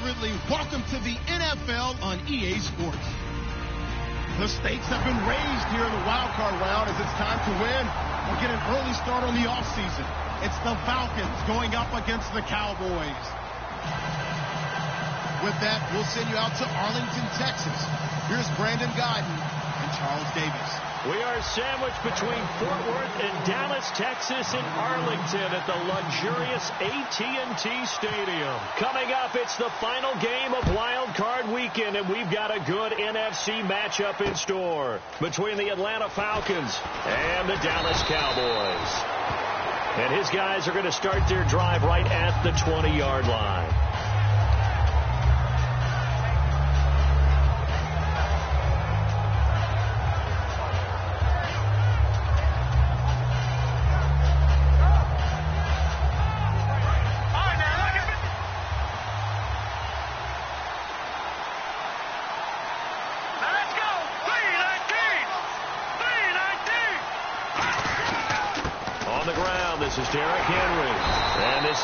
Ridley. Welcome to the NFL on EA Sports. The stakes have been raised here in the wild card round as it's time to win or get an early start on the offseason. It's the Falcons going up against the Cowboys. With that, we'll send you out to Arlington, Texas. Here's Brandon Guyton and Charles Davis. We are sandwiched between Fort Worth and Dallas, Texas, and Arlington at the luxurious AT&T Stadium. Coming up, it's the final game of Wild Card Weekend, and we've got a good NFC matchup in store between the Atlanta Falcons and the Dallas Cowboys. And his guys are going to start their drive right at the 20-yard line.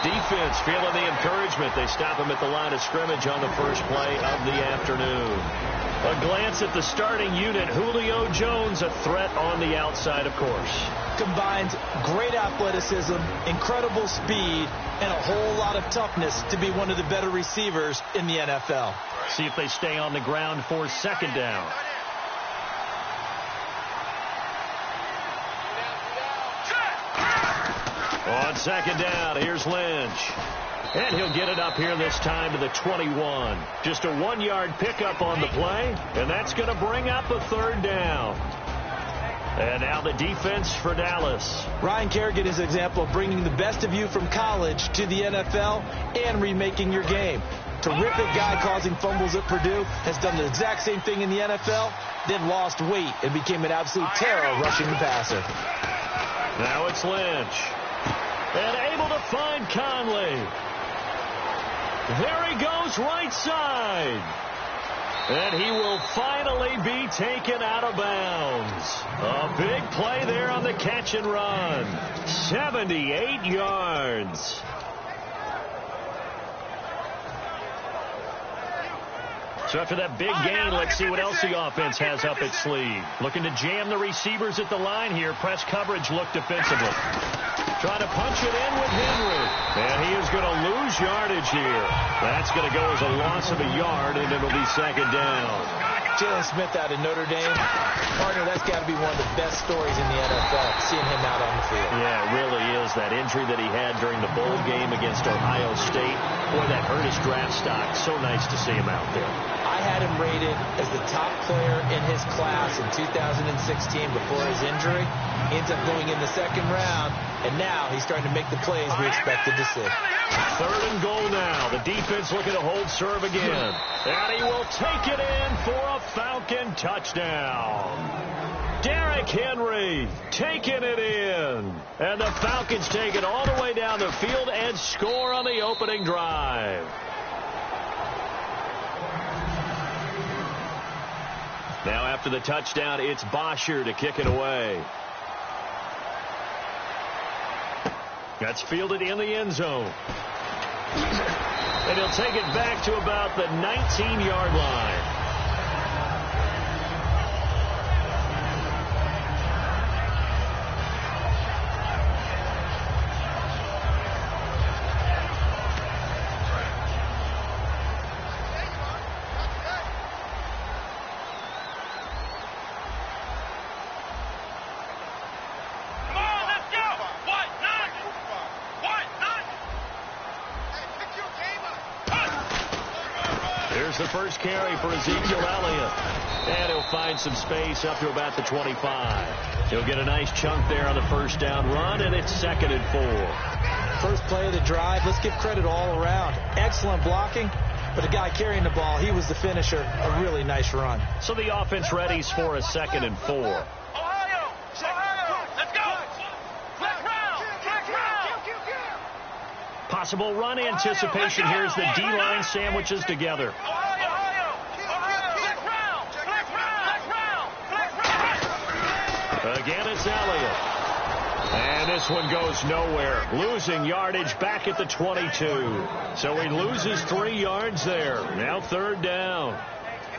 Defense feeling the encouragement. They stop him at the line of scrimmage on the first play of the afternoon. A glance at the starting unit. Julio Jones, a threat on the outside, of course. Combines great athleticism, incredible speed, and a whole lot of toughness to be one of the better receivers in the NFL. See if they stay on the ground for second down. On second down, here's Lynch. And he'll get it up here this time to the 21. Just a 1-yard pickup on the play, and that's going to bring up a third down. And now the defense for Dallas. Ryan Kerrigan is an example of bringing the best of you from college to the NFL and remaking your game. Terrific guy causing fumbles at Purdue, has done the exact same thing in the NFL, then lost weight and became an absolute terror rushing the passer. Now it's Lynch. And able to find Conley. There he goes right side. And he will finally be taken out of bounds. A big play there on the catch and run. 78 yards. So after that big gain, let's see what else the offense has up its sleeve. Looking to jam the receivers at the line here. Press coverage look defensively. Trying to punch it in with Henry. And he is going to lose yardage here. That's going to go as a loss of a yard, and it'll be second down. Jalen Smith out of Notre Dame. Partner, that's got to be one of the best stories in the NFL, seeing him out on the field. Yeah, it really is. That injury that he had during the bowl game against Ohio State. Boy, that hurt his draft stock. So nice to see him out there. I had him rated as the top player in his class in 2016 before his injury. He ends up going in the second round, and now he's starting to make the plays we expected to see. Third and goal now. The defense looking to hold serve again. And he will take it in for a Falcon touchdown. Derrick Henry taking it in. And the Falcons take it all the way down the field and score on the opening drive. Now after the touchdown, it's Bosher to kick it away. That's fielded in the end zone. And he'll take it back to about the 19-yard line. The first carry for Ezekiel Elliott. And he'll find some space up to about the 25. He'll get a nice chunk there on the first down run, and it's 2nd and 4. First play of the drive. Let's give credit all around. Excellent blocking. But the guy carrying the ball, he was the finisher. A really nice run. So the offense readies for a 2nd and 4. Possible run anticipation. Here's the D-line sandwiches together. Again, it's Elliott. And this one goes nowhere. Losing yardage back at the 22. So he loses 3 yards there. Now third down.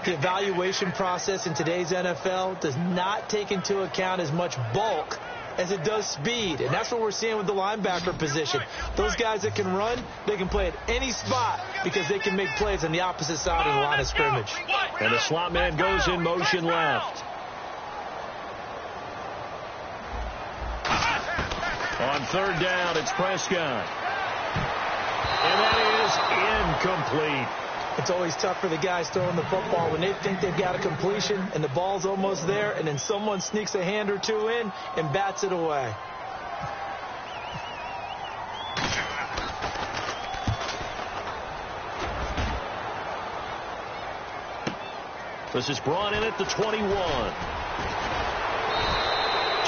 The evaluation process in today's NFL does not take into account as much bulk as it does speed. And that's what we're seeing with the linebacker position. Those guys that can run, they can play at any spot because they can make plays on the opposite side of the line of scrimmage. And the slot man goes in motion left. On third down, it's Prescott. And that is incomplete. It's always tough for the guys throwing the football when they think they've got a completion and the ball's almost there, and then someone sneaks a hand or two in and bats it away. This is brought in at the 21.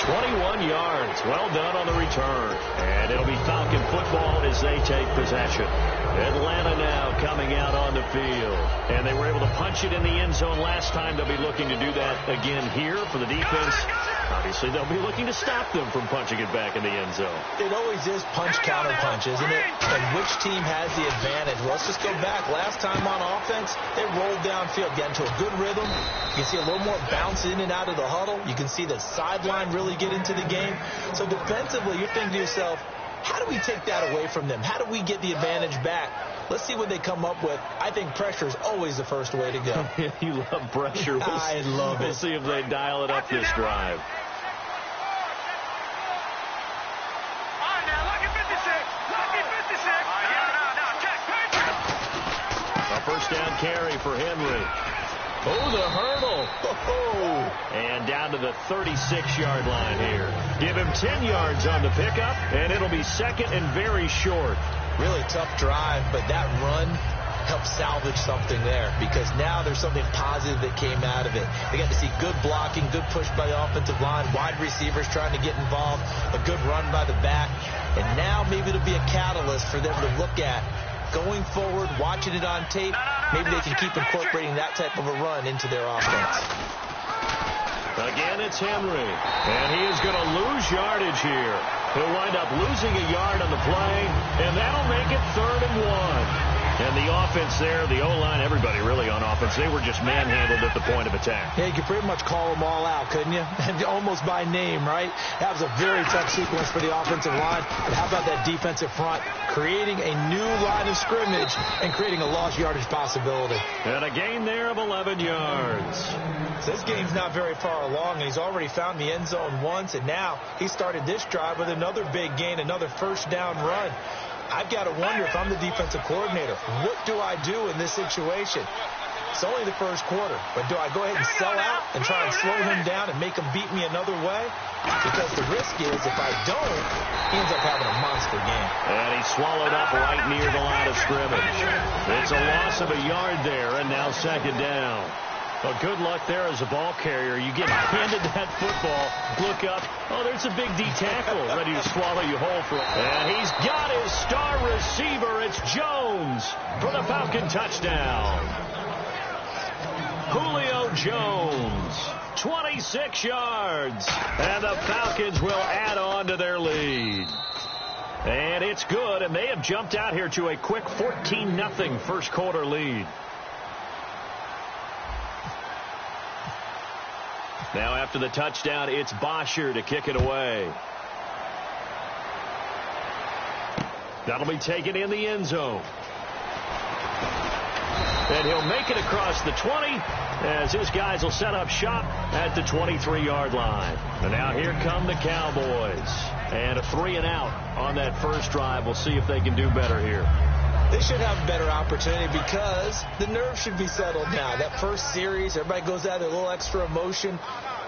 21 yards. Well done on the return. And it'll be Falcon football as they take possession. Atlanta now coming out on the field. And they were able to punch it in the end zone last time. They'll be looking to do that again here for the defense. Obviously, they'll be looking to stop them from punching it back in the end zone. It always is punch-counter-punch, isn't it? And which team has the advantage? Well, let's just go back. Last time on offense, they rolled downfield, got into a good rhythm. You can see a little more bounce in and out of the huddle. You can see the sideline really get into the game. So defensively, you're thinking to yourself, how do we take that away from them? How do we get the advantage back? Let's see what they come up with. I think pressure is always the first way to go. You love pressure. I love it. We'll see if they dial it up this drive. A first down carry for Henry. Oh, the hurdle. Oh, and down to the 36-yard line here. Give him 10 yards on the pickup, and it'll be second and very short. Really tough drive, but that run helped salvage something there because now there's something positive that came out of it. They got to see good blocking, good push by the offensive line, wide receivers trying to get involved, a good run by the back, and now maybe it'll be a catalyst for them to look at going forward, watching it on tape. Maybe they can keep incorporating that type of a run into their offense. Again, it's Henry, and he is going to lose yardage here. He'll wind up losing a yard on the play, and that'll make it 3rd and 1. And the offense there, the O-line, everybody really on offense, they were just manhandled at the point of attack. Yeah, you could pretty much call them all out, couldn't you? Almost by name, right? That was a very tough sequence for the offensive line. But how about that defensive front? Creating a new line of scrimmage and creating a lost yardage possibility. And a gain there of 11 yards. So this game's not very far along, and he's already found the end zone once, and now he started this drive with another big gain, another first down run. I've got to wonder if I'm the defensive coordinator, what do I do in this situation? It's only the first quarter, but do I go ahead and sell out and try and slow him down and make him beat me another way? Because the risk is if I don't, he ends up having a monster game. And he's swallowed up right near the line of scrimmage. It's a loss of a yard there, and now second down. Well, good luck there as a ball carrier. You get handed that football, look up. Oh, there's a big D tackle ready to swallow you whole for it. And he's got his star receiver. It's Jones for the Falcon touchdown. Julio Jones, 26 yards. And the Falcons will add on to their lead. And it's good, and they have jumped out here to a quick 14-0 first quarter lead. Now after the touchdown, it's Bosher to kick it away. That'll be taken in the end zone. And he'll make it across the 20 as his guys will set up shop at the 23-yard line. And now here come the Cowboys. And a 3-and-out on that first drive. We'll see if they can do better here. They should have a better opportunity because the nerves should be settled now. That first series, everybody goes out with a little extra emotion.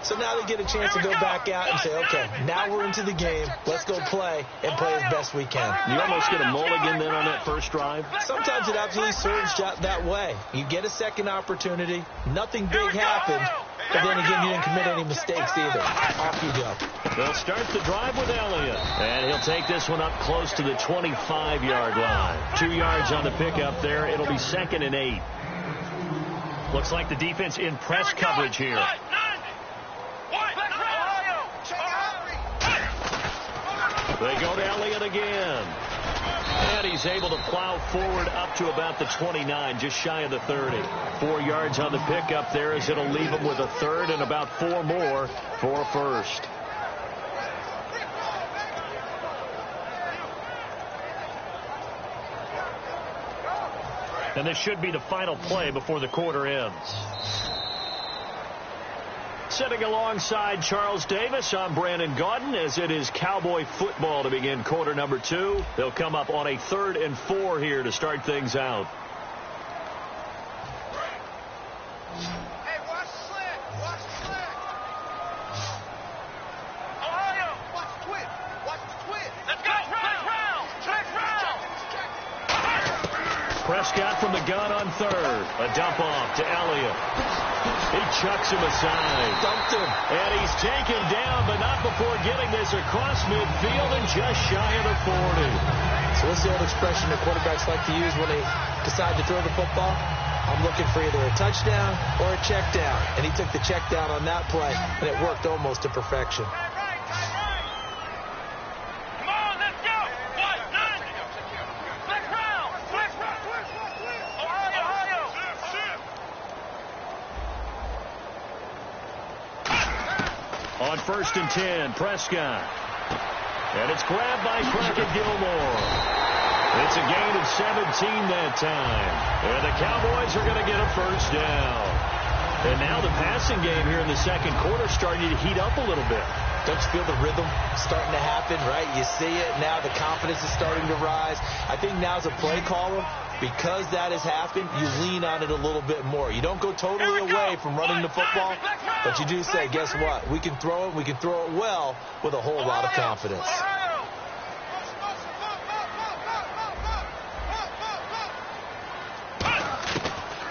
So now they get a chance to go back out and say, okay, now we're into the game. Let's go play and play as best we can. You almost get a mulligan then on that first drive? Sometimes it absolutely serves that way. You get a second opportunity. Nothing big happened. But then again, you didn't commit any mistakes either. Off you go. They'll start the drive with Elliott. And he'll take this one up close to the 25-yard line. 2 yards on the pickup there. It'll be 2nd and 8. Looks like the defense in press coverage here. They go to Elliott again. And he's able to plow forward up to about the 29, just shy of the 30. 4 yards on the pickup there as it'll leave him with a third and about 4 more for a first. And this should be the final play before the quarter ends. Sitting alongside Charles Davis, I'm Brandon Gaudin, as it is Cowboy football to begin quarter number 2. They'll come up on a 3rd and 4 here to start things out. Hey, watch the slant. Watch the slant. Ohio, watch the twist. Watch the twist. Let's go. Next round. Next round. Prescott from the gun on 3rd. A dump off to Elliott. He chucks him aside. Dumped him. And he's taken down, but not before getting this across midfield and just shy of the 40. So what's the old expression that quarterbacks like to use when they decide to throw the football? I'm looking for either a touchdown or a check down. And he took the check down on that play, and it worked almost to perfection. On 1st and 10, Prescott. And it's grabbed by Crockett Gilmore. It's a gain of 17 that time. And the Cowboys are going to get a first down. And now the passing game here in the second quarter starting to heat up a little bit. Don't you feel the rhythm starting to happen, right? You see it now. The confidence is starting to rise. I think now as a play caller, because that has happened, you lean on it a little bit more. You don't go totally away from running the football, but you do say, guess what? We can throw it. We can throw it well with a whole lot of confidence.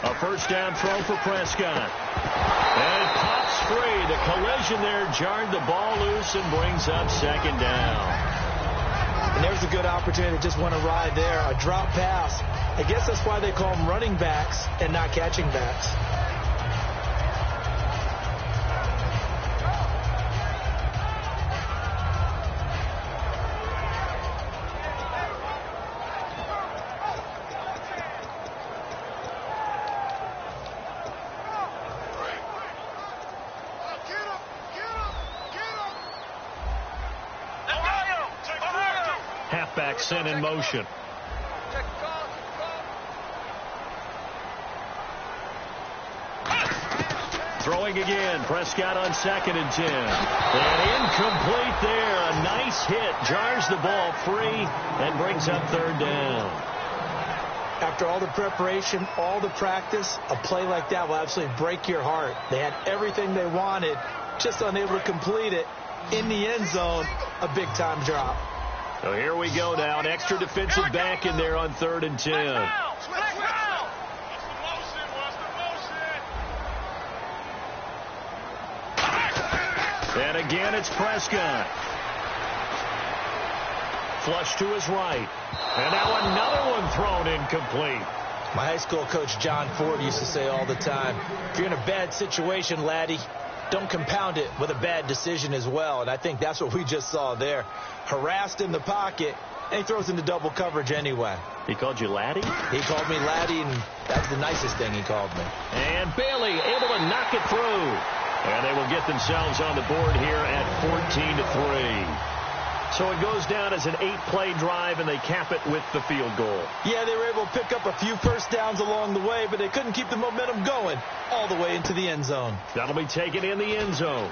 A first down throw for Prescott. And it pops free. The collision there jarred the ball loose and brings up 2nd down. And there's a good opportunity to just want to ride there. A drop pass. I guess that's why they call them running backs and not catching backs. Halfback sent in motion. Throwing again. Prescott on 2nd and 10. And incomplete there. A nice hit. Jars the ball free and brings up 3rd down. After all the preparation, all the practice, a play like that will absolutely break your heart. They had everything they wanted, just unable to complete it. In the end zone, a big-time drop. So here we go now. An extra defensive back in there on 3rd and 10. And again, it's Prescott. Flush to his right. And now another one thrown incomplete. My high school coach, John Ford, used to say all the time, if you're in a bad situation, laddie, don't compound it with a bad decision as well. And I think that's what we just saw there. Harassed in the pocket, and he throws into double coverage anyway. He called you laddie? He called me laddie, and that's the nicest thing he called me. And Bailey able to knock it through. And they will get themselves on the board here at 14-3. So it goes down as an 8-play drive, and they cap it with the field goal. Yeah, they were able to pick up a few first downs along the way, but they couldn't keep the momentum going all the way into the end zone. That'll be taken in the end zone.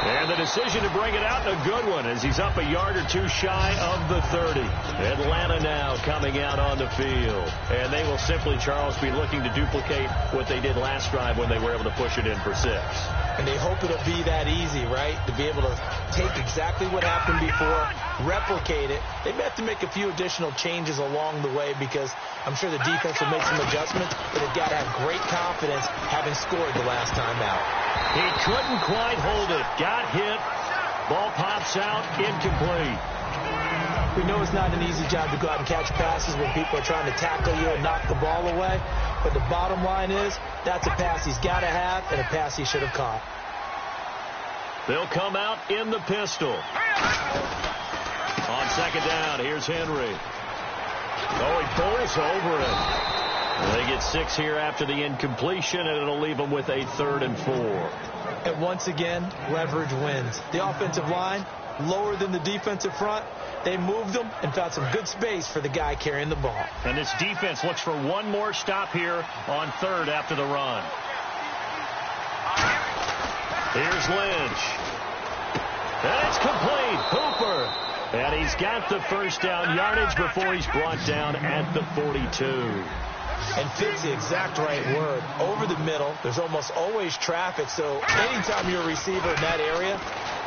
And the decision to bring it out, a good one, as he's up a yard or two shy of the 30. Atlanta now coming out on the field. And they will simply, Charles, be looking to duplicate what they did last drive when they were able to push it in for 6. And they hope it'll be that easy, right? To be able to take exactly what happened before, replicate it. They may have to make a few additional changes along the way because I'm sure the defense will make some adjustments, but they've got to have great confidence having scored the last time out. He couldn't quite hold it. Got hit. Ball pops out. Incomplete. We know it's not an easy job to go out and catch passes when people are trying to tackle you and knock the ball away. But the bottom line is, that's a pass he's got to have and a pass he should have caught. They'll come out in the pistol. On second down, here's Henry. Oh, he pulls over it. They get 6 here after the incompletion, and it'll leave them with a 3rd and 4. And once again, leverage wins. The offensive line, lower than the defensive front. They moved them and found some good space for the guy carrying the ball. And this defense looks for one more stop here on 3rd after the run. Here's Lynch. And it's complete. Hooper. And he's got the first down yardage before he's brought down at the 42. And fits the exact right word. Over the middle, there's almost always traffic, so anytime you're a receiver in that area,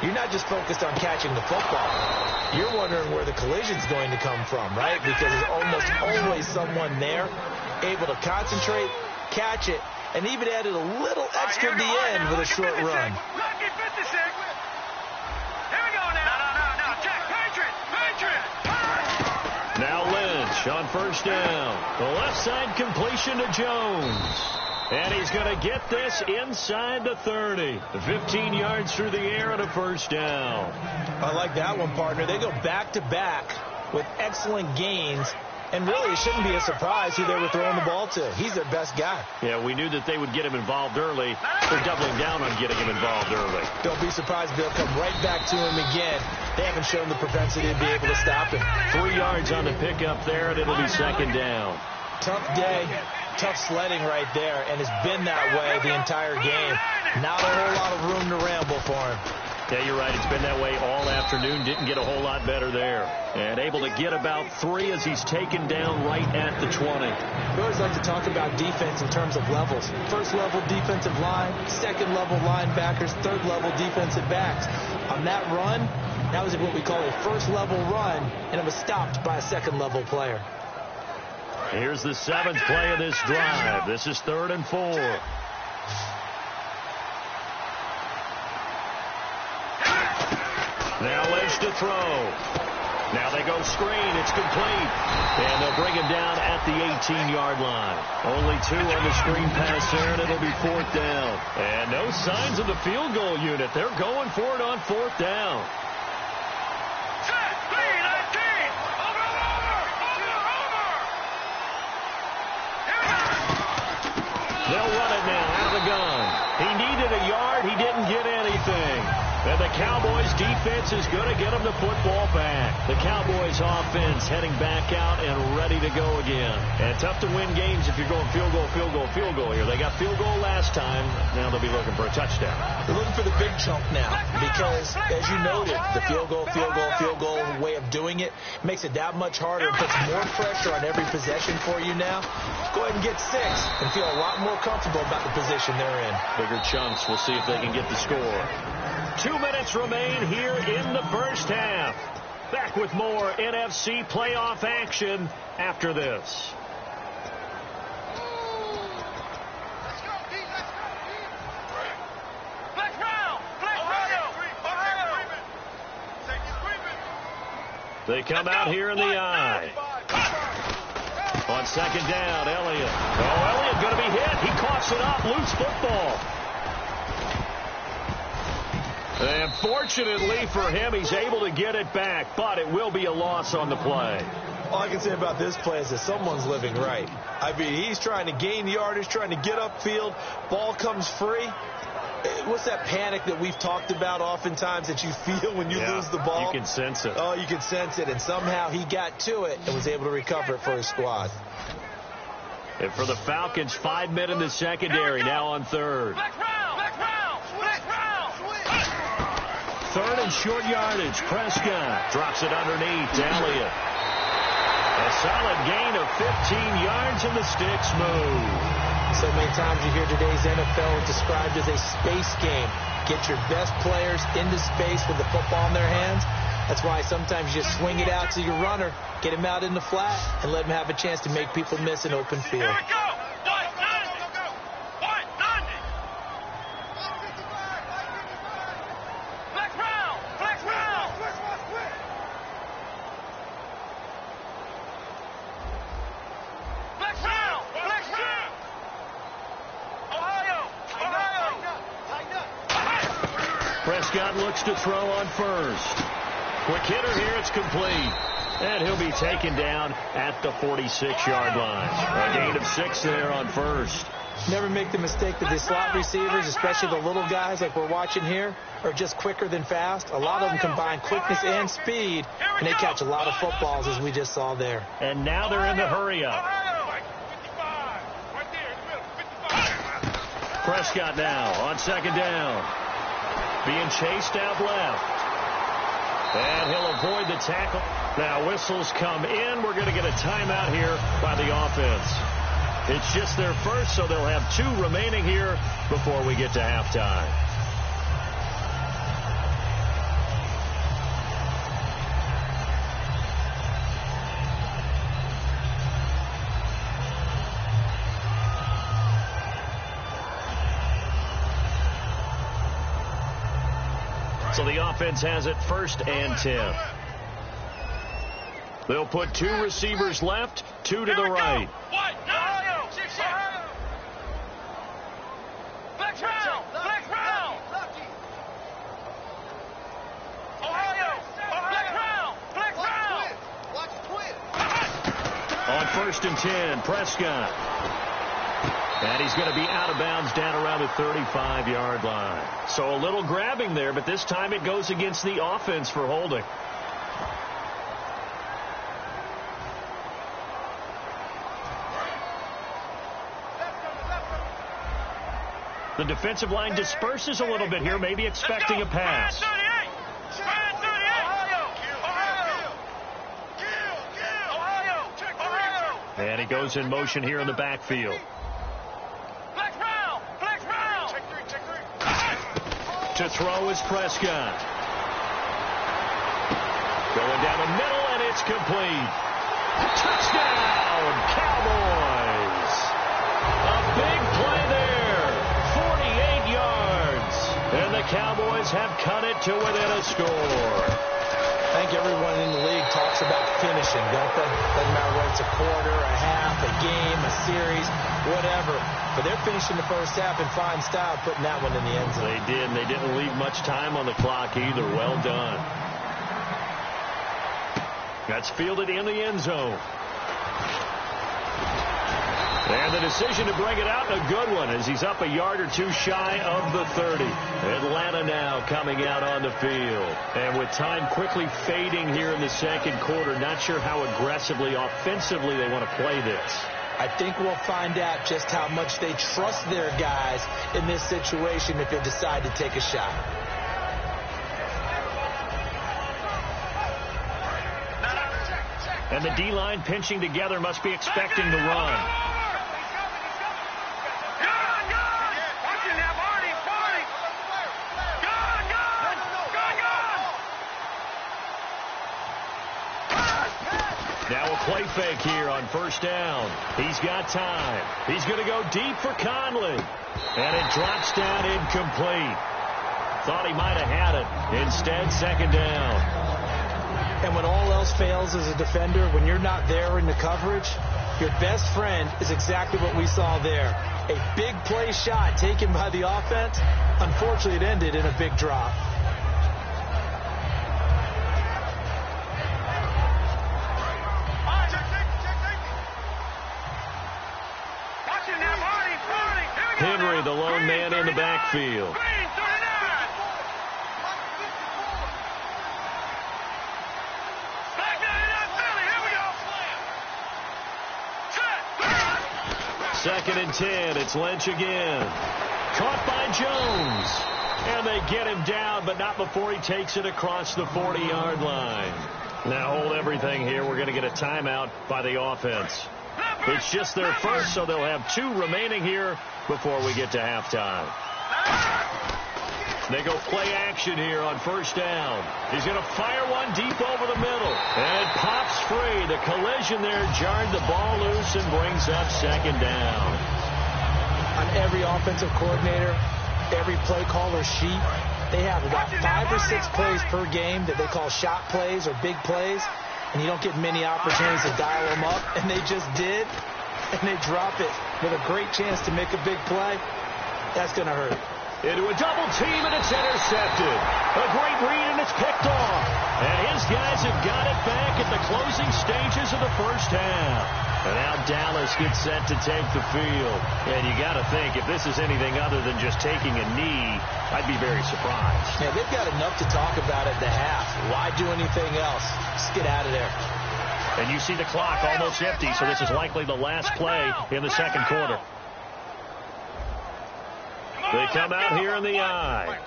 you're not just focused on catching the football. You're wondering where the collision's going to come from, right? Because there's almost always someone there able to concentrate, catch it, and even added a little extra at the end with a short run. Now Lynch on first down. The left side completion to Jones. And he's going to get this inside the 30. 15 yards through the air and a first down. I like that one, partner. They go back-to-back with excellent gains. And really, it shouldn't be a surprise who they were throwing the ball to. He's their best guy. Yeah, we knew that they would get him involved early. They're doubling down on getting him involved early. Don't be surprised they'll come right back to him again. They haven't shown the propensity to be able to stop him. 3 yards on the pickup there, and it'll be second down. Tough day, tough sledding right there, and it's been that way the entire game. Not a whole lot of room to ramble for him. Yeah, you're right. It's been that way all afternoon. Didn't get a whole lot better there. And able to get about 3 as he's taken down right at the 20. We always like to talk about defense in terms of levels. First level defensive line, second level linebackers, third level defensive backs. On that run, that was what we call a first level run, and it was stopped by a second level player. Here's the 7th play of this drive. This is 3rd and 4. Now Lynch to throw. Now they go screen. It's complete. And they'll bring him down at the 18-yard line. Only 2 on the screen pass there, and it'll be 4th down. And no signs of the field goal unit. They're going for it on 4th down. They'll run it now out of the gun. He needed a yard. He didn't get anything. And the Cowboys defense is going to get him the football back. The Cowboys offense heading back out and ready to go again. And tough to win games if you're going field goal, field goal, field goal here. They got field goal last time. Now they'll be looking for a touchdown. They're looking for the big chunk now because, as you noted, the field goal way of doing it makes it that much harder and puts more pressure on every possession for you now. Go ahead and get 6 and feel a lot more comfortable about the position they're in. Bigger chunks. We'll see if they can get the score. 2 minutes remain here in the first half. Back with more NFC playoff action after this. They come out here in the eye. On second down, Elliott. Oh, Elliott going to be hit. He coughs it up. Loose football. And fortunately for him, he's able to get it back, but it will be a loss on the play. All I can say about this play is that someone's living right. I mean, he's trying to gain yardage, trying to get upfield. Ball comes free. What's that panic that we've talked about oftentimes that you feel when you lose the ball? You can sense it. Oh, you can sense it. And somehow he got to it and was able to recover it for his squad. And for the Falcons, 5 men in the secondary, now on 3rd. 3rd and short yardage. Prescott drops it underneath to Elliott. A solid gain of 15 yards and the sticks move. So many times you hear today's NFL described as a space game. Get your best players into space with the football in their hands. That's why sometimes you just swing it out to your runner, get him out in the flat, and let him have a chance to make people miss an open field. Prescott Prescott looks to throw on first. Quick hitter here. It's complete. And he'll be taken down at the 46-yard line. A gain of 6 there on first. Never make the mistake that the slot receivers, especially the little guys like we're watching here, are just quicker than fast. A lot of them combine quickness and speed, and they catch a lot of footballs, as we just saw there. And now they're in the hurry-up. Prescott now on second down. Being chased out left. And he'll avoid the tackle. Now whistles come in. We're going to get a timeout here by the offense. It's just their first, so they'll have 2 remaining here before we get to halftime. So the offense has it 1st and 10. They'll put 2 receivers left, 2 to the right. On 1st and 10, Prescott. And he's going to be out of bounds down around the 35-yard line. So a little grabbing there, but this time it goes against the offense for holding. The defensive line disperses a little bit here, maybe expecting a pass. And he goes in motion here in the backfield. To throw is Prescott. Going down the middle, and it's complete. Touchdown, Cowboys. A big play there. 48 yards. And the Cowboys have cut it to within a score. I think everyone in the league talks about finishing, don't they? Doesn't matter whether it's a quarter, a half, a game, a series, whatever. But they're finishing the first half in fine style, putting that one in the end zone. They did, and they didn't leave much time on the clock either. Well done. That's fielded in the end zone. And the decision to bring it out, a good one, as he's up a yard or 2 shy of the 30. Atlanta now coming out on the field. And with time quickly fading here in the second quarter, not sure how aggressively, offensively they want to play this. I think we'll find out just how much they trust their guys in this situation if they decide to take a shot. And the D-line pinching together, must be expecting the run. Now a play fake here on first down. He's got time. He's going to go deep for Conley. And it drops down incomplete. Thought he might have had it. Instead, second down. And when all else fails as a defender, when you're not there in the coverage, your best friend is exactly what we saw there. A big play shot taken by the offense. Unfortunately, it ended in a big drop. Henry, the lone man in the backfield. Second and 10. It's Lynch again. Caught by Jones. And they get him down, but not before he takes it across the 40-yard line. Now hold everything here. We're going to get a timeout by the offense. It's just their first, so they'll have 2 remaining here before we get to halftime. They go play action here on first down. He's going to fire one deep over the middle. And it pops free. The collision there jarred the ball loose and brings up second down. On every offensive coordinator, every play caller sheet, they have about 5 or 6 plays per game that they call shot plays or big plays. And you don't get many opportunities to dial them up. And they just did. And they drop it with a great chance to make a big play. That's going to hurt. Into a double team, and it's intercepted. A great read, and it's picked off. And his guys have got it back at the closing stages of the first half. And now Dallas gets set to take the field. And you got to think, if this is anything other than just taking a knee, I'd be very surprised. Yeah, they've got enough to talk about at the half. Why do anything else? Just get out of there. And you see the clock almost empty, so this is likely the last play in the second quarter. They come out here in the eye.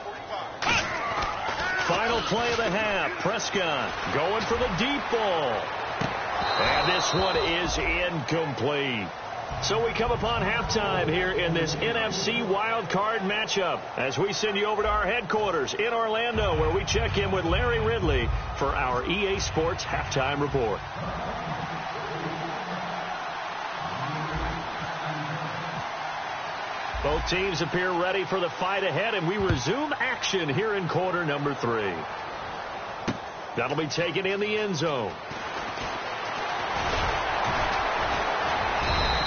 Final play of the half. Prescott going for the deep ball. And this one is incomplete. So we come upon halftime here in this NFC Wild Card matchup as we send you over to our headquarters in Orlando, where we check in with Larry Ridley for our EA Sports Halftime Report. Both teams appear ready for the fight ahead, and we resume action here in quarter number 3. That'll be taken in the end zone.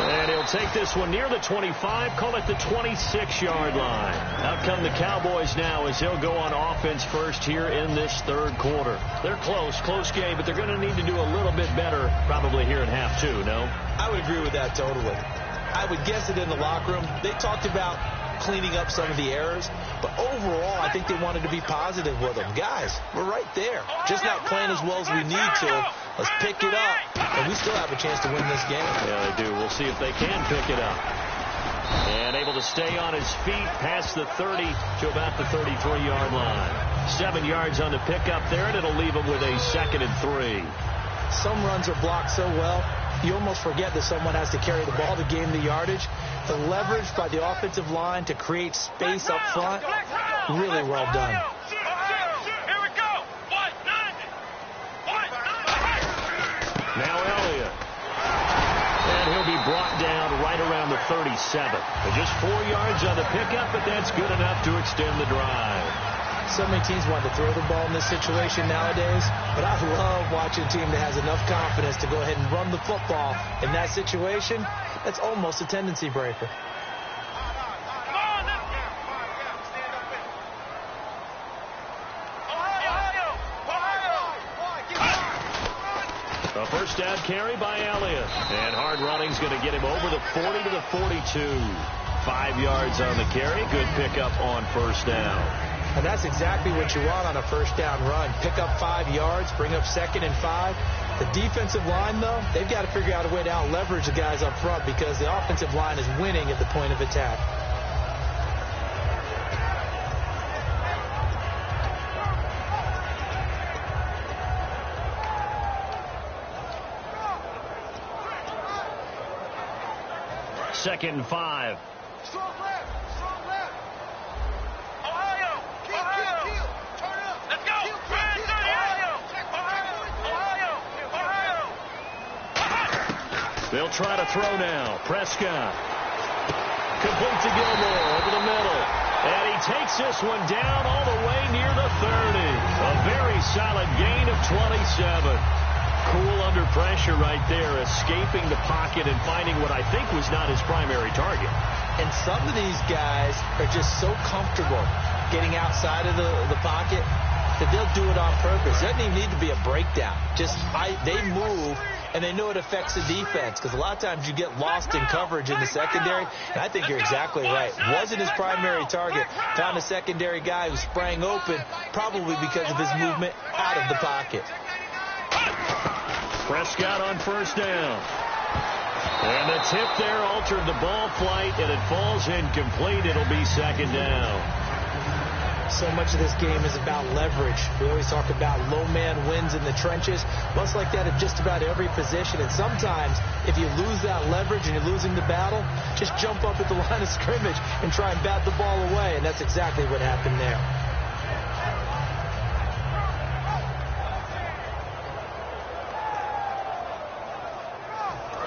And he'll take this one near the 25, call it the 26-yard line. Out come the Cowboys now as he'll go on offense first here in this third quarter. They're close game, but they're going to need to do a little bit better probably here in half 2, no? I would agree with that totally. I would guess it in the locker room. They talked about cleaning up some of the errors, but overall, I think they wanted to be positive with them. Guys, we're right there. Just not playing as well as we need to. Let's pick it up, and we still have a chance to win this game. Yeah, they do. We'll see if they can pick it up. And able to stay on his feet past the 30 to about the 33-yard line. 7 yards on the pickup there, and it'll leave him with a 2nd and 3. Some runs are blocked so well, you almost forget that someone has to carry the ball to gain the yardage. The leverage by the offensive line to create space up front, really well done. Here we go. Now Elliott. And he'll be brought down right around the 37. And just 4 yards on the pickup, but that's good enough to extend the drive. So many teams want to throw the ball in this situation nowadays, but I love watching a team that has enough confidence to go ahead and run the football in that situation. That's almost a tendency breaker. A first down carry by Elliott. And hard running's going to get him over the 40 to the 42. 5 yards on the carry. Good pickup on first down. And that's exactly what you want on a first down run. Pick up 5 yards, bring up 2nd and 5. The defensive line, though, they've got to figure out a way to out-leverage the guys up front because the offensive line is winning at the point of attack. Second and 5. Strong left. Ohio. Kill. Turn up. Let's go. Ohio. They'll try to throw now. Prescott. Complete to Gilmore over the middle. And he takes this one down all the way near the 30. A very solid gain of 27. Cool under pressure right there, escaping the pocket and finding what I think was not his primary target. And some of these guys are just so comfortable getting outside of the pocket that they'll do it on purpose. It doesn't even need to be a breakdown. They move, and they know it affects the defense because a lot of times you get lost in coverage in the secondary, and I think you're exactly right. Wasn't his primary target. Found a secondary guy who sprang open, probably because of his movement out of the pocket. Prescott on first down. And the tip there altered the ball flight, and it falls incomplete. It'll be 2nd down. So much of this game is about leverage. We always talk about low man wins in the trenches. Much like that at just about every position. And sometimes, if you lose that leverage and you're losing the battle, just jump up at the line of scrimmage and try and bat the ball away. And that's exactly what happened there.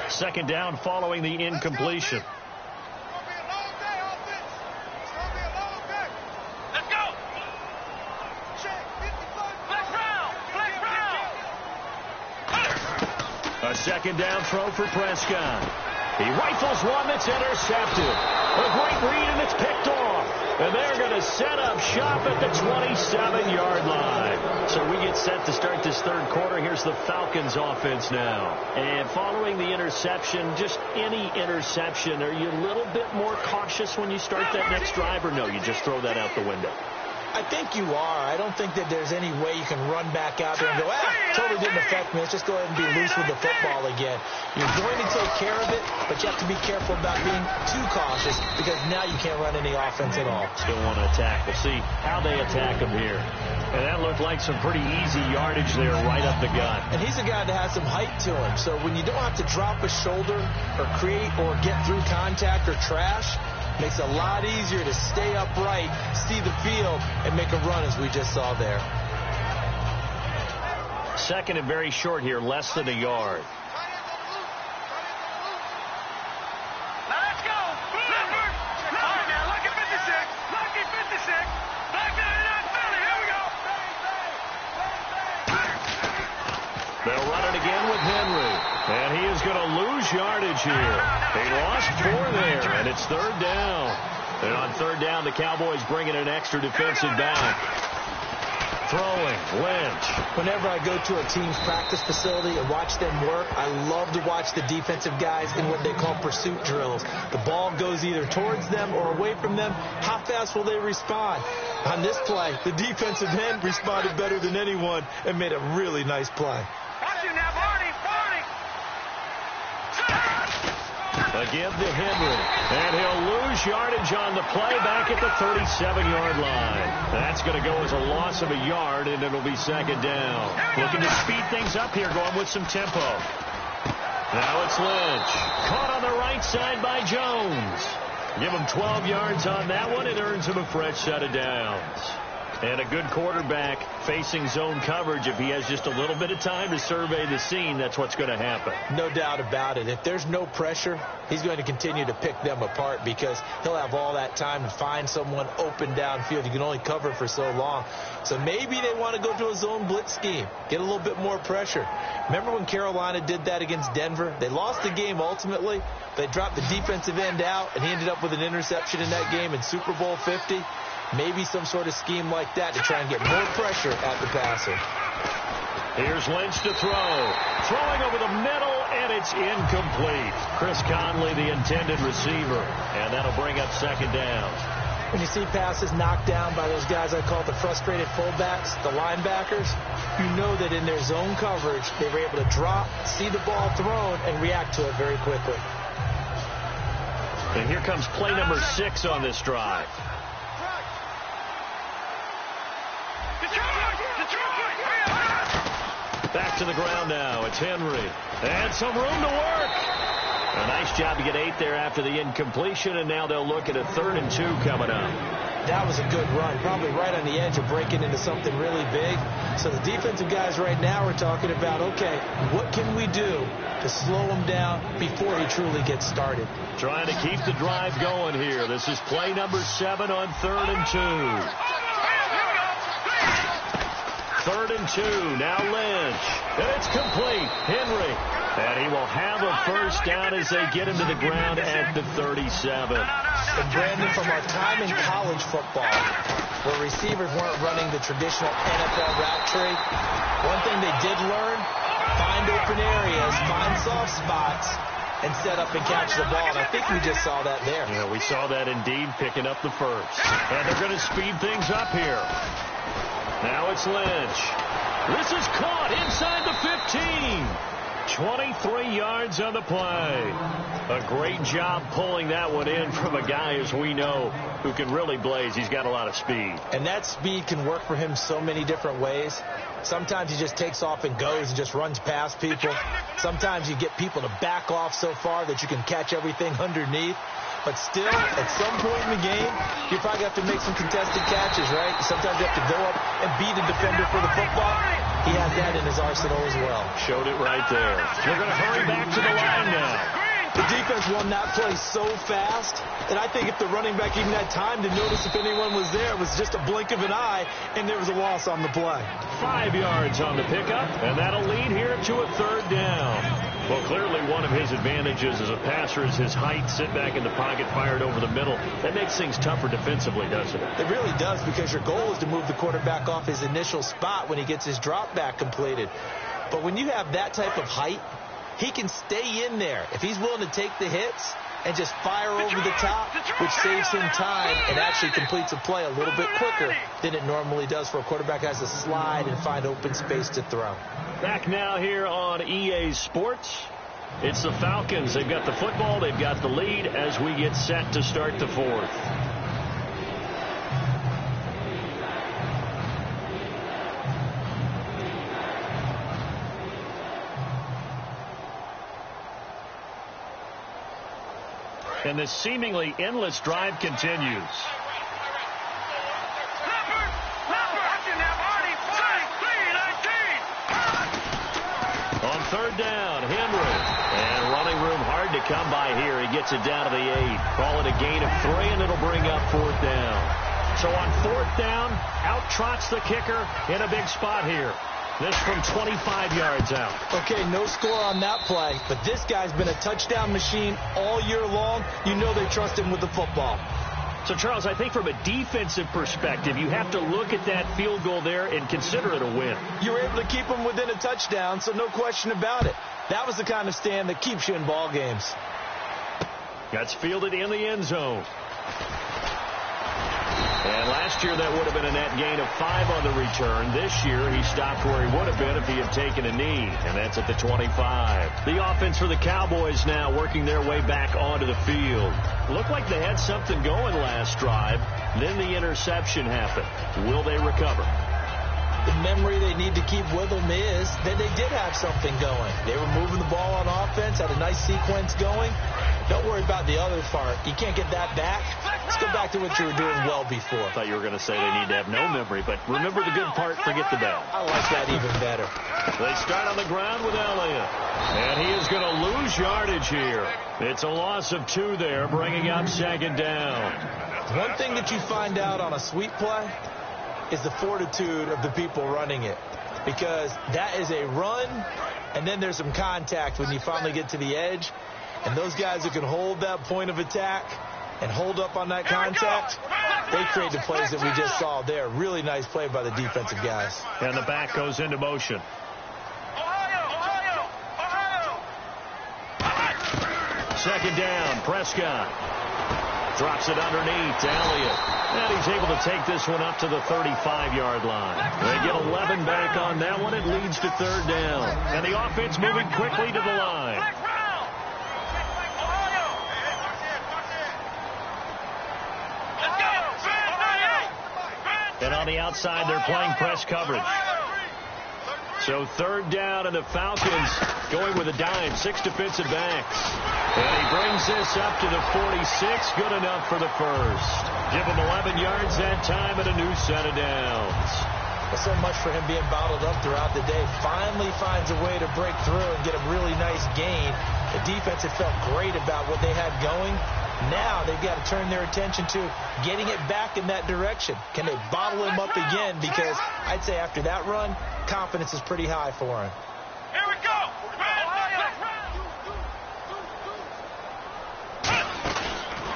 Second down following the incompletion. A second down throw for Prescott. He rifles one that's intercepted. A great read, and it's picked off. And they're going to set up shop at the 27-yard line. So we get set to start this third quarter. Here's the Falcons offense now. And following the interception, just any interception, are you a little bit more cautious when you start that next drive, or no, you just throw that out the window? I think you are. I don't think that there's any way you can run back out there and go, totally didn't affect me. Let's just go ahead and be loose with the football again. You're going to take care of it, but you have to be careful about being too cautious because now you can't run any offense at all. Still want to attack. We'll see how they attack him here. And that looked like some pretty easy yardage there right up the gut. And he's a guy that has some height to him. So when you don't have to drop a shoulder or create or get through contact or trash, makes it a lot easier to stay upright, see the field, and make a run as we just saw there. Second and very short here, less than a yard. Now let's go. Clifford. All right, now, lucky 56. Lucky 56. Back 99 Philly. Here we go. They'll run it again with Henry. And he is going to lose yardage here. He lost 4 there, and it's third down. And on third down, the Cowboys bring in an extra defensive back. Throwing, Lynch. Whenever I go to a team's practice facility and watch them work, I love to watch the defensive guys in what they call pursuit drills. The ball goes either towards them or away from them. How fast will they respond? On this play, the defensive end responded better than anyone and made a really nice play. Watch him now, Barney. Again to Henry, and he'll lose yardage on the play back at the 37-yard line. That's going to go as a loss of a yard, and it'll be second down. Looking to speed things up here, going with some tempo. Now it's Lynch. Caught on the right side by Jones. Give him 12 yards on that one. It earns him a fresh set of downs. And a good quarterback facing zone coverage, if he has just a little bit of time to survey the scene, that's what's going to happen. No doubt about it. If there's no pressure, he's going to continue to pick them apart because he'll have all that time to find someone open downfield. You can only cover for so long. So maybe they want to go to a zone blitz scheme, get a little bit more pressure. Remember when Carolina did that against Denver? They lost the game ultimately. They dropped the defensive end out, and he ended up with an interception in that game in Super Bowl 50. Maybe some sort of scheme like that to try and get more pressure at the passer. Here's Lynch to throw. Throwing over the middle, and it's incomplete. Chris Conley, the intended receiver, and that'll bring up second down. When you see passes knocked down by those guys I call the frustrated fullbacks, the linebackers, you know that in their zone coverage, they were able to drop, see the ball thrown, and react to it very quickly. And here comes play number 6 on this drive. Back to the ground now. It's Henry. And some room to work. A nice job to get 8 there after the incompletion, and now they'll look at a 3rd and 2 coming up. That was a good run, probably right on the edge of breaking into something really big. So the defensive guys right now are talking about, okay, what can we do to slow him down before he truly gets started? Trying to keep the drive going here. This is play number 7 on 3rd and 2. 3rd and 2. Now Lynch. And it's complete. Henry. And he will have a first down as they get him to the ground at the 37. And Brandon, from our time in college football, where receivers weren't running the traditional NFL route tree, one thing they did learn, find open areas, find soft spots, and set up and catch the ball. And I think we just saw that there. Yeah, we saw that indeed, picking up the first. And they're going to speed things up here. Now it's Lynch. This is caught inside the 15. 23 yards on the play. A great job pulling that one in from a guy, as we know, who can really blaze. He's got a lot of speed. And that speed can work for him so many different ways. Sometimes he just takes off and goes and just runs past people. Sometimes you get people to back off so far that you can catch everything underneath. But still, at some point in the game, you probably have to make some contested catches, right? Sometimes you have to go up and beat a defender for the football. He has that in his arsenal as well. Showed it right there. We're going to hurry back to the line now. The defense won that play so fast, and I think if the running back even had time to notice if anyone was there, it was just a blink of an eye, and there was a loss on the play. 5 yards on the pickup, and that'll lead here to a 3rd down. Well, clearly one of his advantages as a passer is his height. Sit back in the pocket, fired over the middle. That makes things tougher defensively, doesn't it? It really does, because your goal is to move the quarterback off his initial spot when he gets his drop back completed. But when you have that type of height, he can stay in there if he's willing to take the hits and just fire over the top, which saves him time and actually completes a play a little bit quicker than it normally does for a quarterback who has to slide and find open space to throw. Back now here on EA Sports. It's the Falcons. They've got the football. They've got the lead as we get set to start the 4th. And this seemingly endless drive continues. On 3rd down, Henry. And running room hard to come by here. He gets it down to the 8. Call it a gain of 3, and it'll bring up 4th down. So on 4th down, out trots the kicker in a big spot here. This from 25 yards out. Okay, no score on that play, but this guy's been a touchdown machine all year long. You know they trust him with the football. So, Charles, I think from a defensive perspective, you have to look at that field goal there and consider it a win. You were able to keep him within a touchdown, so no question about it. That was the kind of stand that keeps you in ball games. That's fielded in the end zone. And last year that would have been a net gain of 5 on the return. This year he stopped where he would have been if he had taken a knee, and that's at the 25. The offense for the Cowboys now working their way back onto the field. Looked like they had something going last drive. Then the interception happened. Will they recover? The memory they need to keep with them is that they did have something going. They were moving the ball on offense, had a nice sequence going. Don't worry about the other part. You can't get that back. Let's go back to what you were doing well before. I thought you were going to say they need to have no memory, but remember the good part, forget the bad. I like that even better. They start on the ground with Elliott, and he is going to lose yardage here. It's a loss of 2 there, bringing up 2nd down. One thing that you find out on a sweep play is the fortitude of the people running it, because that is a run, and then there's some contact when you finally get to the edge. And those guys who can hold that point of attack and hold up on that contact, they create the plays that we just saw there. Really nice play by the defensive guys. And the back goes into motion. Second down, Prescott. Drops it underneath to Elliott. And he's able to take this one up to the 35-yard line. They get 11 back on that one. It leads to 3rd down. And the offense moving quickly to the line. And on the outside, they're playing press coverage. So 3rd down, and the Falcons going with a dime. 6 defensive backs. And he brings this up to the 46. Good enough for the first. Give him 11 yards that time and a new set of downs. Well, so much for him being bottled up throughout the day. Finally finds a way to break through and get a really nice gain. The defense had felt great about what they had going. Now they've got to turn their attention to getting it back in that direction. Can they bottle him up again? Because I'd say after that run, confidence is pretty high for him. Here we go.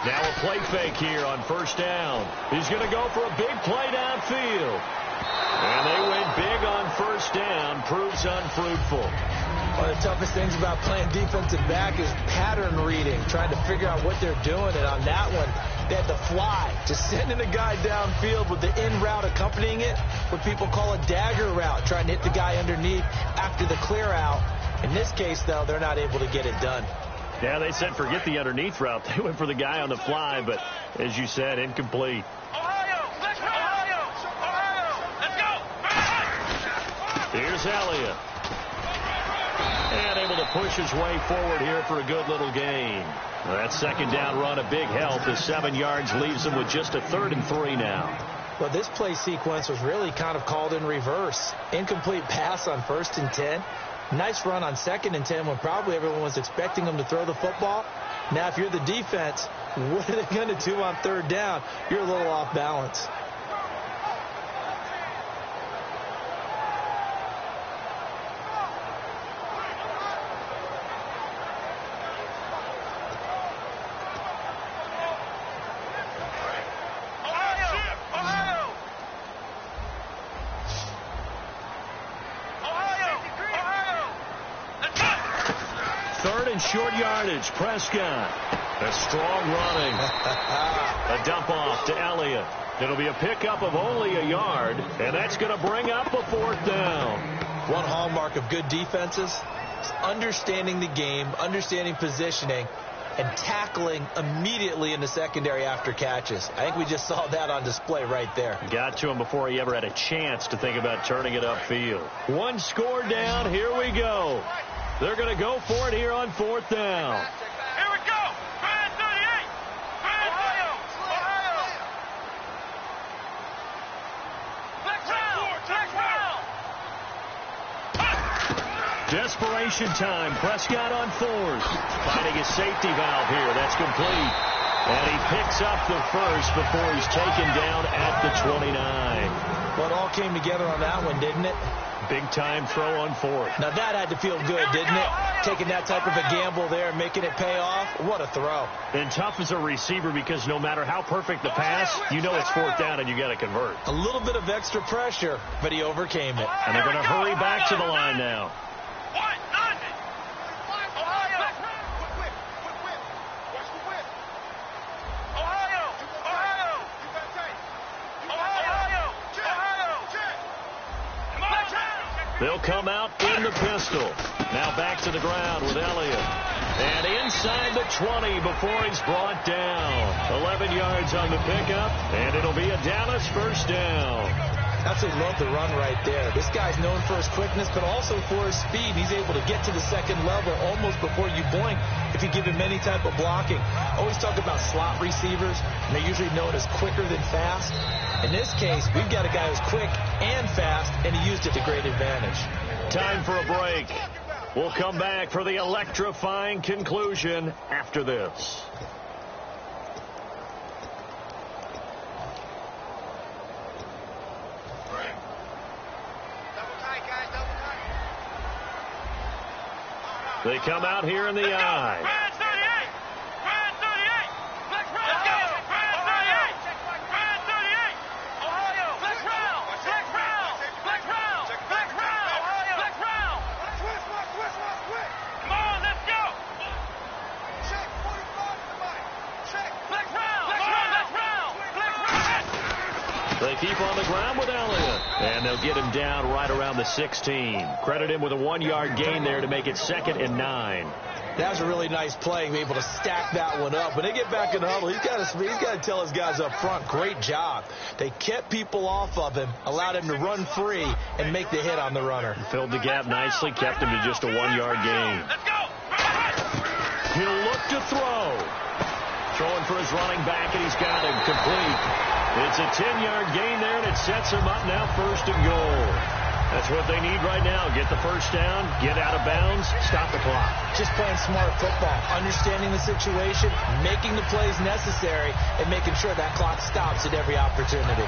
Now a play fake here on 1st down. He's going to go for a big play downfield. And they went big on 1st down. Proves unfruitful. One of the toughest things about playing defensive back is pattern reading, trying to figure out what they're doing. And on that one, they had to fly, just sending a guy downfield with the in route accompanying it, what people call a dagger route, trying to hit the guy underneath after the clear out. In this case, though, they're not able to get it done. Yeah, they said forget the underneath route. They went for the guy on the fly, but as you said, incomplete. Ohio, let's go. Here's Elliott. And able to push his way forward here for a good little gain. Well, that 2nd down run, a big help. The 7 yards leaves them with just a 3rd and 3 now. Well, this play sequence was really kind of called in reverse. Incomplete pass on 1st and 10. Nice run on 2nd and 10 when probably everyone was expecting him to throw the football. Now, if you're the defense, what are they going to do on 3rd down? You're a little off balance. Short yardage, Prescott. A strong running. A dump off to Elliott. It'll be a pickup of only a yard, and that's going to bring up a 4th down. One hallmark of good defenses is understanding the game, understanding positioning, and tackling immediately in the secondary after catches. I think we just saw that on display right there. Got to him before he ever had a chance to think about turning it upfield. 1 score down. Here we go. They're going to go for it here on 4th down. Here we go. Brand 38. Ohio. Desperation time. Prescott on 4th. Finding his safety valve here. That's complete. And he picks up the first before he's taken down at the 29. Well, it all came together on that one, didn't it? Big time throw on 4th. Now that had to feel good, didn't it? Taking that type of a gamble there and making it pay off. What a throw. And tough as a receiver because no matter how perfect the pass, you know it's 4th down and you got to convert. A little bit of extra pressure, but he overcame it. And they're going to hurry back to the line now. They'll come out in the pistol. Now back to the ground with Elliott. And inside the 20 before he's brought down. 11 yards on the pickup, and it'll be a Dallas 1st down. Absolutely love the run right there. This guy's known for his quickness, but also for his speed. He's able to get to the 2nd level almost before you blink if you give him any type of blocking. Always talk about slot receivers, and they're usually known as quicker than fast. In this case, we've got a guy who's quick and fast, and he used it to great advantage. Time for a break. We'll come back for the electrifying conclusion after this. They come out here in the eye. Brand 38. Brand 38. Let's go. Brand 38. Brand 38. Ohio. Let's round. Let's round. Let's round. Let's round. Ohio. Let's round. Come on, let's go. Check 45 to the mic. Check. Let's round. Let's round. Let's round. Let's round. They keep on the ground with Elliott. And they'll get him down right around the 16. Credit him with a 1-yard gain there to make it 2nd and 9. That was a really nice play, being able to stack that one up. When they get back in the huddle, he's got to tell his guys up front, great job. They kept people off of him, allowed him to run free, and make the hit on the runner. Filled the gap nicely, kept him to just a 1-yard gain. Let's go. He'll look to throw. Throwing for his running back, and he's got him complete. It's a 10-yard gain there, and it sets him up now 1st and goal. That's what they need right now. Get the 1st down, get out of bounds, stop the clock. Just playing smart football, understanding the situation, making the plays necessary, and making sure that clock stops at every opportunity.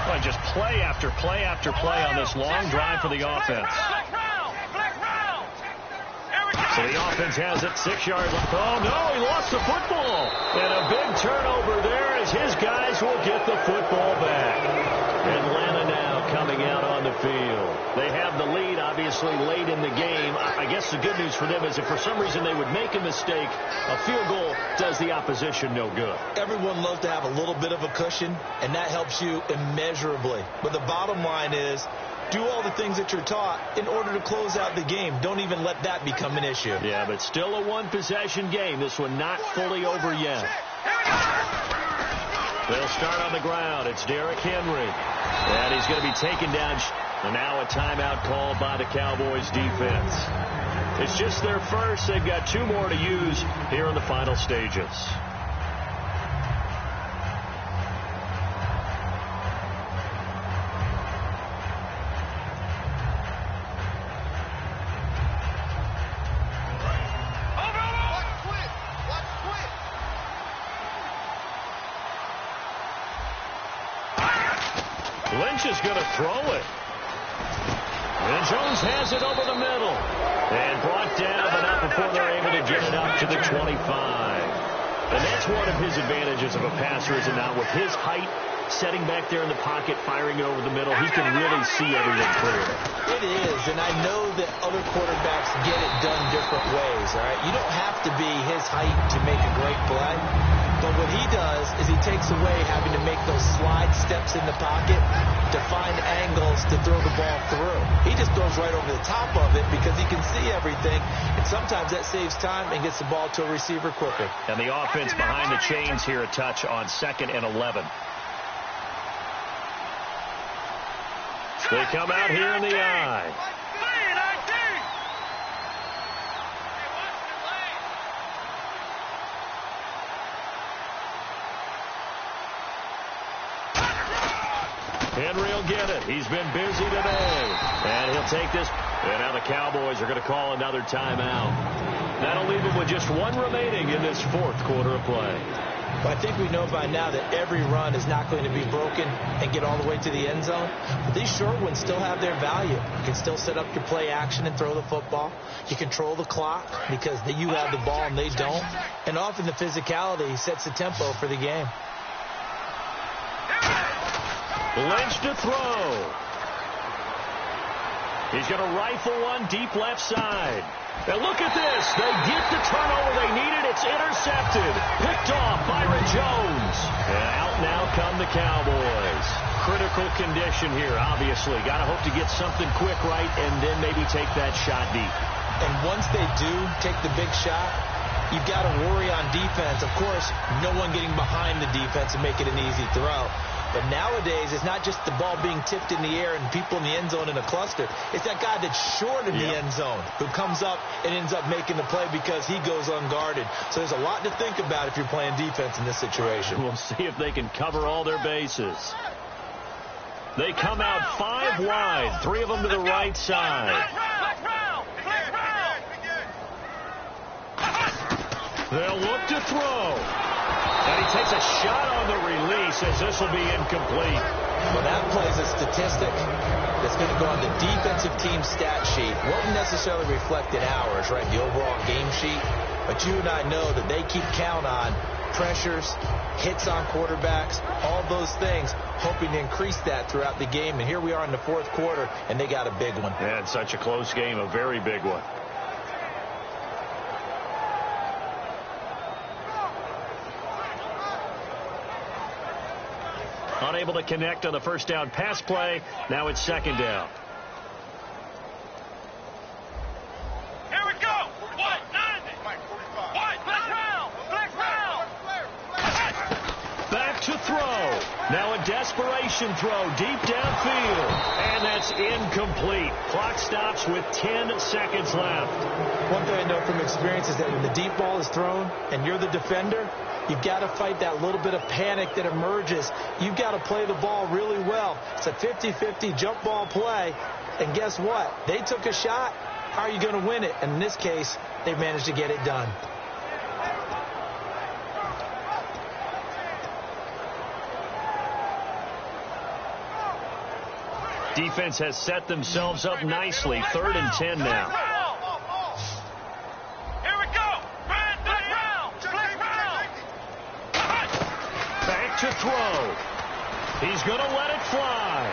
Well, just play after play after play on this long drive for the offense. So the offense has it, 6 yards. Oh, no, he lost the football. And a big turnover there as his guys will get the football back. Atlanta now coming out on the field. They have the lead, obviously, late in the game. I guess the good news for them is if for some reason they would make a mistake, a field goal does the opposition no good. Everyone loves to have a little bit of a cushion, and that helps you immeasurably. But the bottom line is, do all the things that you're taught in order to close out the game. Don't even let that become an issue. Yeah, but still a one-possession game. This one not fully over yet. They'll start on the ground. It's Derrick Henry. And he's going to be taken down. And now a timeout called by the Cowboys defense. It's just their first. They've got 2 more to use here in the final stages. Lynch is going to throw it. And Jones has it over the middle. And brought down, but not before they're able to get it up to the 25. And that's one of his advantages of a passer, is it not? With his height, setting back there in the pocket, firing it over the middle, he can really see everything clearly. It is, and I know that other quarterbacks get it done different ways, all right? You don't have to be his height to make a great play. But what he does is he takes away having to make those slide steps in the pocket to find angles to throw the ball through. He just throws right over the top of it because he can see everything, and sometimes that saves time and gets the ball to a receiver quicker. And the offense behind the chains here, a touch on 2nd and 11. They come out here in the eye. Henry will get it. He's been busy today. And he'll take this. And now the Cowboys are going to call another timeout. That'll leave them with just one remaining in this 4th quarter of play. But I think we know by now that every run is not going to be broken and get all the way to the end zone. But these short ones still have their value. You can still set up your play action and throw the football. You control the clock because you have the ball and they don't. And often the physicality sets the tempo for the game. Lynch to throw. He's going to rifle one deep left side. And look at this. They get the turnover they needed. It's intercepted. Picked off Byron Jones. And out now come the Cowboys. Critical condition here, obviously. Got to hope to get something quick right and then maybe take that shot deep. And once they do take the big shot, you've got to worry on defense. Of course, no one getting behind the defense and make it an easy throw. But nowadays, it's not just the ball being tipped in the air and people in the end zone in a cluster. It's that guy that's short in the end zone who comes up and ends up making the play because he goes unguarded. So there's a lot to think about if you're playing defense in this situation. We'll see if they can cover all their bases. They come out 5 wide, 3 of them to the right side. They'll look to throw. And he takes a shot on the release as this will be incomplete. Well, that plays a statistic that's going to go on the defensive team stat sheet. Won't necessarily reflect in ours, right, the overall game sheet. But you and I know that they keep count on pressures, hits on quarterbacks, all those things, hoping to increase that throughout the game. And here we are in the 4th quarter, and they got a big one. And such a close game, a very big one. Unable to connect on the first down pass play. Now it's 2nd down. Here we go. What? 90. What? Black round. Back to throw. Now a desperation throw deep downfield. And that's incomplete. Clock stops with 10 seconds left. One thing I know from experience is that when the deep ball is thrown and you're the defender, you've got to fight that little bit of panic that emerges. You've got to play the ball really well. It's a 50-50 jump ball play. And guess what? They took a shot. How are you going to win it? And in this case, they managed to get it done. Defense has set themselves up nicely. 3rd and 10 now. Here we go. Back to throw. He's going to let it fly.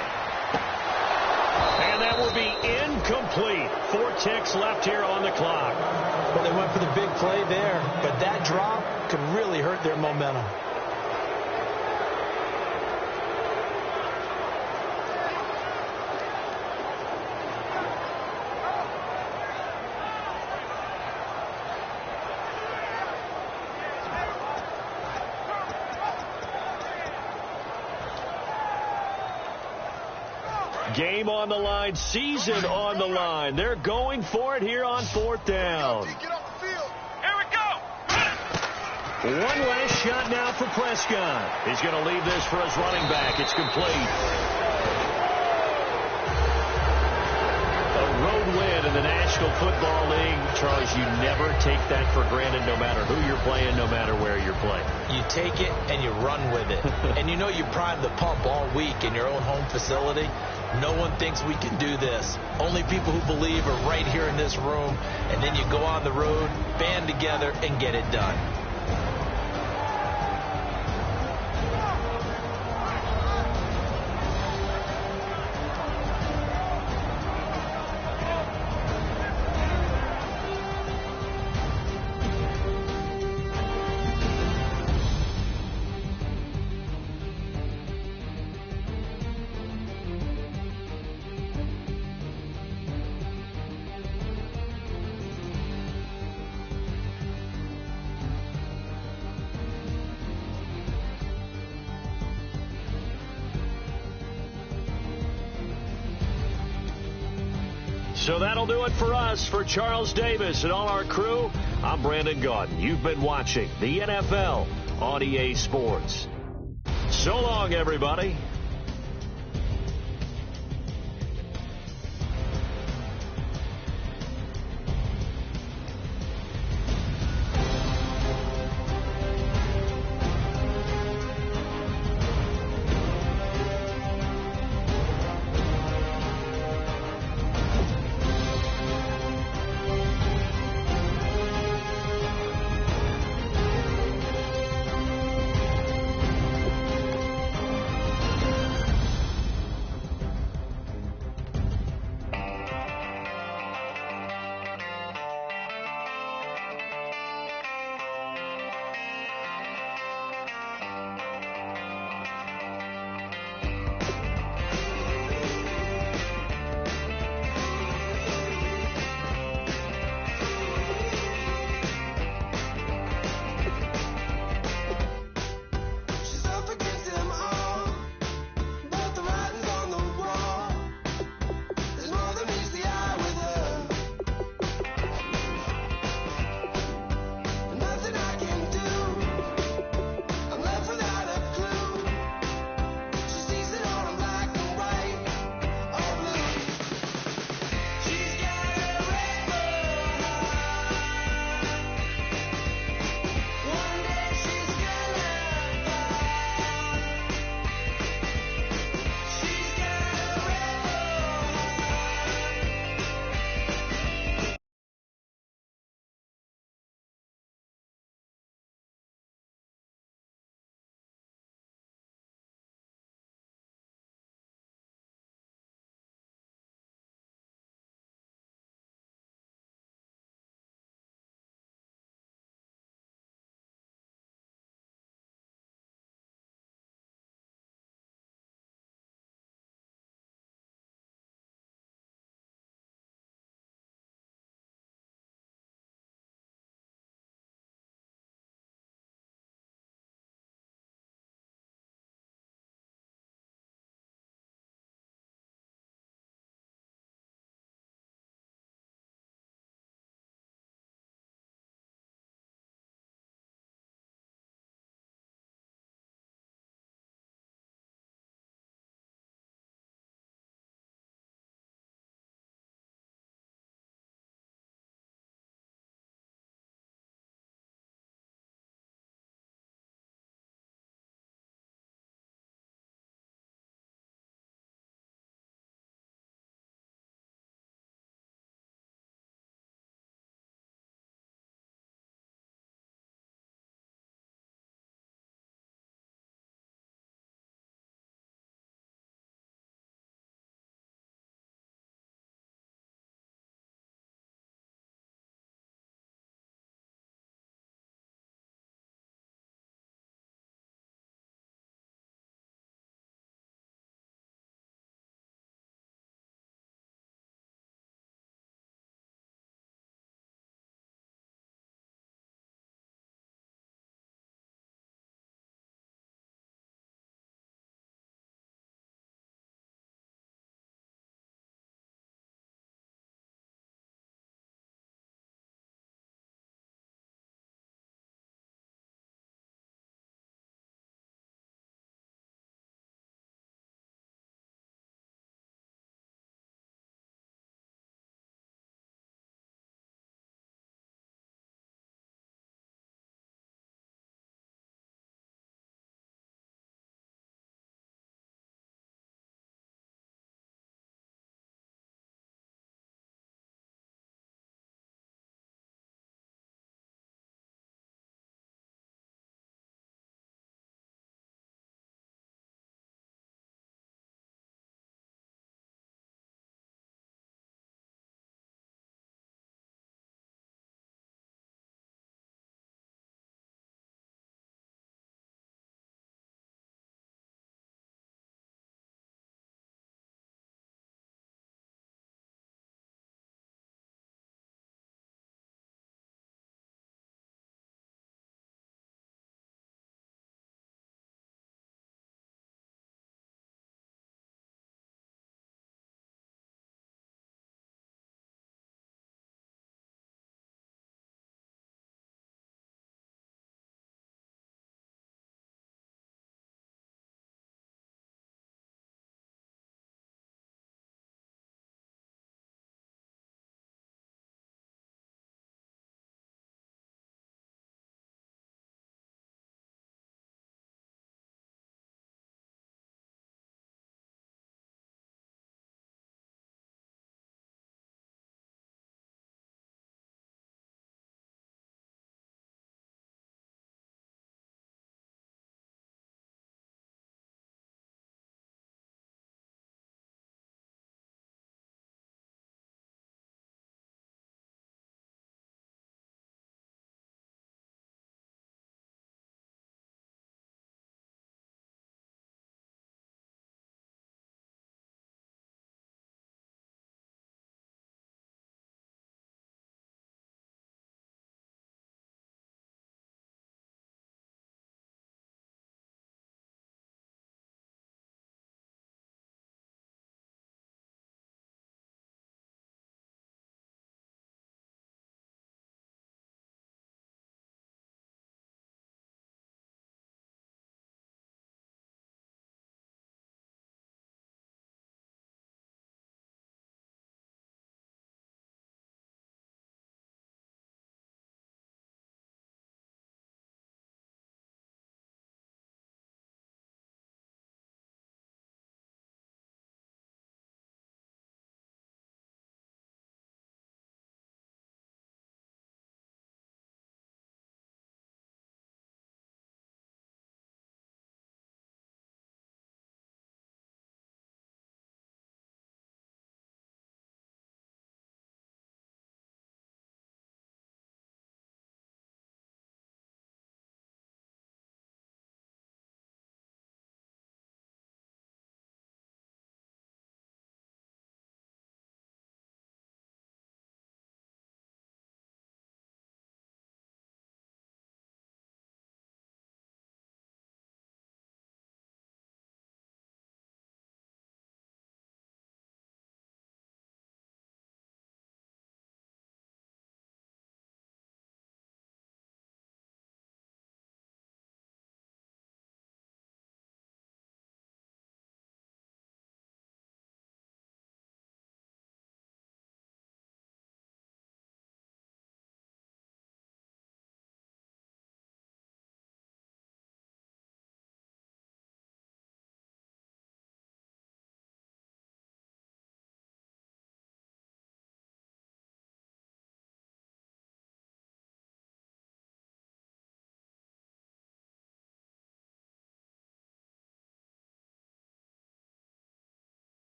And that will be incomplete. 4 ticks left here on the clock. Well, they went for the big play there, but that drop could really hurt their momentum. Game on the line, season on the line. They're going for it here on 4th down. Here we go. One last shot now for Prescott. He's going to leave this for his running back. It's complete. A road win in the National Football League. Charles, you never take that for granted, no matter who you're playing, no matter where you're playing. You take it and you run with it. And you know you prime the pump all week in your own home facility. No one thinks we can do this. Only people who believe are right here in this room. And then you go on the road, band together, and get it done. So that'll do it for us. For Charles Davis and all our crew, I'm Brandon Gaudin. You've been watching the NFL on EA Sports. So long, everybody.